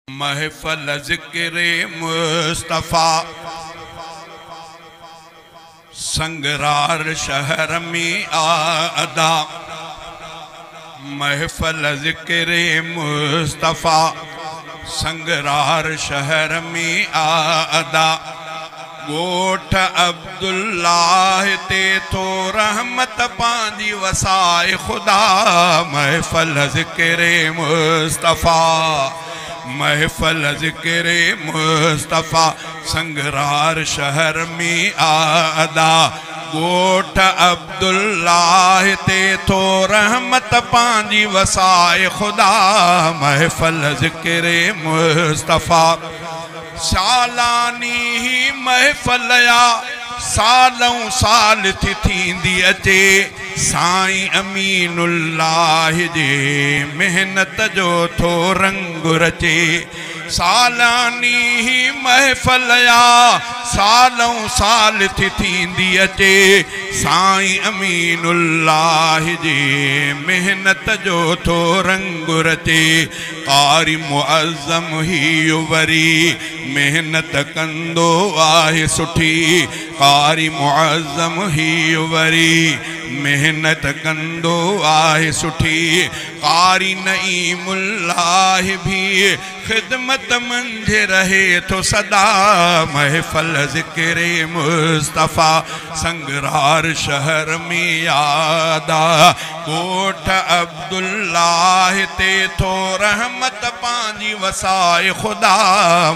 महफल ज़िक्रे मुस्तफ़ा संगरार शहर में आदा। महफल ज़िक्रे मुस्तफ़ा संगरार शहर में आदा। गोठ अब्दुल्लाह ते तो रहमत पांदी वसाए खुदा। महफल ज़िक्रे मुस्तफ़ा महफल ज़िक्रे मुस्तफ़ा संगरार शहर में आदा। गोठ अब्दुल्लाह ते तो रहमत पांदी वसाए खुदा। महफल ज़िक्रे मुस्तफ़ा सालानी ही महफल या सालों साल थींदी अचे। साईं अमीनुल्लाह जे मेहनत जो थो रंग रचे। सालानी ही महफल या सालों साल थींदी अचे। साईं अमीनुल्लाह जे मेहनत जो थो रंग रचे। कारी मुअज़्ज़म ही वरी मेहनत कंदो आहे सुठी। कारी मुअज़्ज़म ही वरी मेहनत कंदो आहे सुठी। कारी नईमुल्लाह भी खिदमत मंझ रहे तो सदा। महफल ज़िक्रे मुस्तफ़ा संगरार शहर में आदा। गोठ अब्दुल्लाह ते तो रहमत पांदी वसाए खुदा।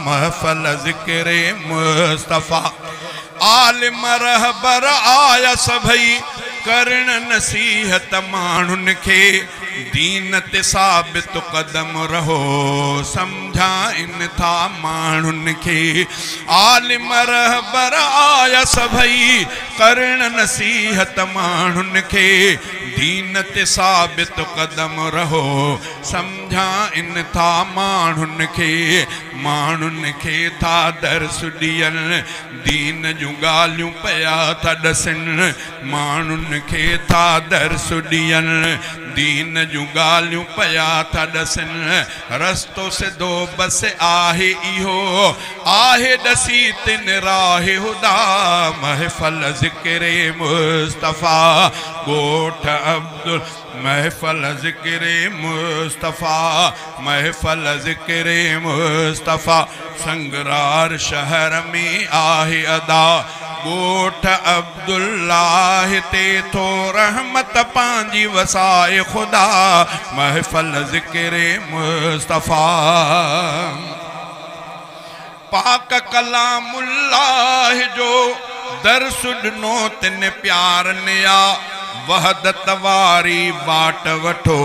महफल ज़िक्रे मुस्तफ़ा आलिम रहबर आया सभई करण नसीहत माण्हुनि खे। दीन ते साबित कदम रहो समझाइन था माण्हुनि खे। आलिम रहबर आया सभई करण नसीहत माण्हुनि खे। दीन ते साबित कदम रहो समझाइन था माण्हुनि खे। माण्हुनि खे था दर्स ॾियनि दीन जूं ॻाल्हियूं पिया था ॾसनि। माण्हुनि खे था दर्स ॾियनि दीन जूं ॻाल्हियूं पिया था ॾसनि। रस्तो सिधो बस आहे इहो आहे ॾसी तिन राह हुदा। महफल ज़िक्रे मुस्तफ़ा गोठ अब्दुल महफल ज़िक्रे मुस्तफ़ा महफल ज़िक्रे मुस्तफ़ा संगरार शहर में आहे अदा। गोठ अब्दुल्लाह ते तो रहमत पांदी वसाए खुदा। महफल ज़िक्रे मुस्तफ़ा पाक कलामुल्लाह जो दर्स ॾिनो तिन प्यारनि या। वहदत वारी बाट वठो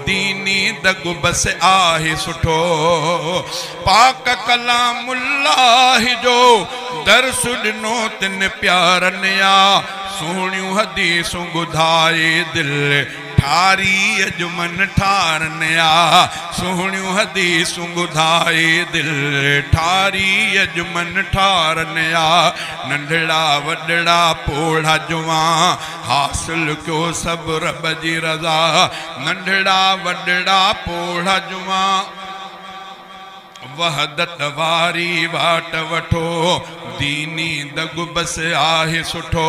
दीनी दग बस आहे सुठो। पाक कलामुल्लाह जो दर्स ॾिनो तिन प्यारनि या। सुहिणियूं हदीसूं ॿुधाए दिल ठारी अजमन ठारनि या। सुहिणियूं हदीसूं ॿुधाए दिल ठारी अजमन ठारनि या। नंढड़ा वॾड़ा पोढ़ा जुवां हासिल कयो सभु रब जी रज़ा। नंढड़ा वॾड़ा पोढ़ा जुवां वहदत वारी वाट वठो दीनी दग बस आहे सुठो।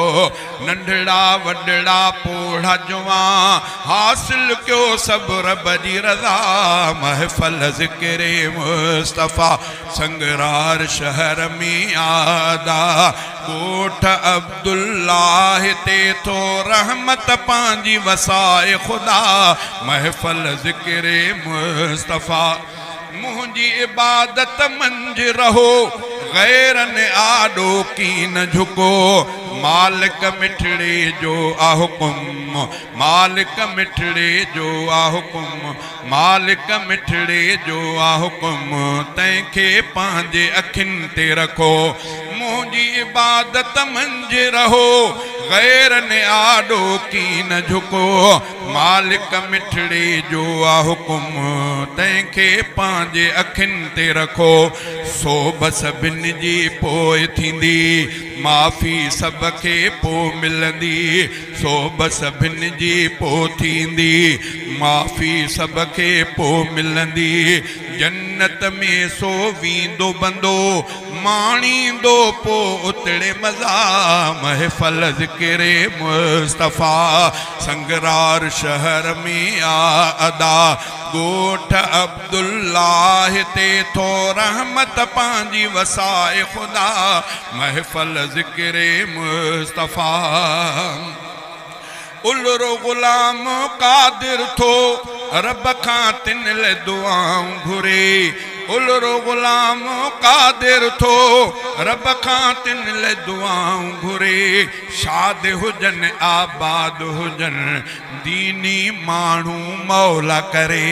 नंढड़ा वॾड़ा पोढ़ा जुवां हासिल कयो सभु रब जी रज़ा। महफल ज़िक्रे मुस्तफ़ा संगरार शहर में आदा। गोठ अब्दुल्लाह ते तो रहमत पांदी वसाए खुदा। महफल ज़िक्रे मुस्तफ़ा मुंहिंजी इबादत मंझ रहो गैरन आॾो कीन झुको। मालिक मिठड़े जो आ हुकुम मालिक मिठड़े जो आ हुकुम मालिक मिठड़े जो आ हुकुम। तंहिंखे पंहिंजे अखियुनि ते रखो। मुंहिंजी इबादत मंझ रहो गैरन आॾो कीन झुको। मालिक मिठड़े जो आ हुकुम तंहिंखे पंहिंजे अखियुनि ते रखो सोभ सभिनि जी पोइ थींदी माफ़ी सब खे पोइ मिलंदी सोभ सभिनि जी पोइ थींदी माफ़ी सब खे पोइ मिलंदी जन्नत में सो वींदो बंदो माणींदो पोइ उतड़े मज़ा महफ़ल ज़िक्रे मुस्तफ़ा संगरार शहर में आ अदा गोठ अब्दुल्लाह ते थो रहमत पंहिंजी वसाए ख़ुदा महफ़ल ज़िक्रे मुस्तफ़ा उलरो गुलाम कादिर थो रब खां तिन ले दुआऊं घुरे उलरो गुलाम कादिर थो रब खां तिन ले दुआऊं घुरे शाद हुजन आबाद हुजन दीनी माण्हू मौला करे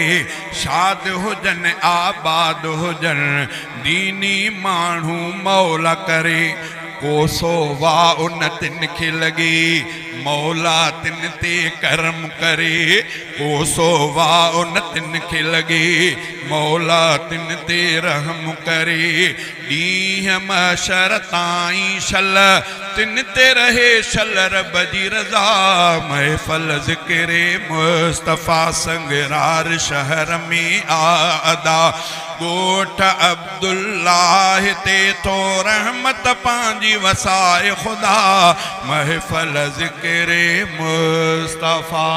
शाद हुजन आबाद हुजन दीनी माण्हू मौला करे कोसो वाह उन तिन खे लगे मौला तिन ते करम करे कोसो वाह उन तिन खे लगे मौला तिन ते रहम करे ॾींहं महशर ताईं शल तिन ते रहे शल रब जी रज़ा महफ़ल ज़िक्रे मुस्तफ़ा संगरार शहर में आ अदा गोठ अब्दुल्लाह ते थो रहमत पंहिंजी वसाए ख़ुदा महफ़ल ज़िक्रे मुस्तफ़ा।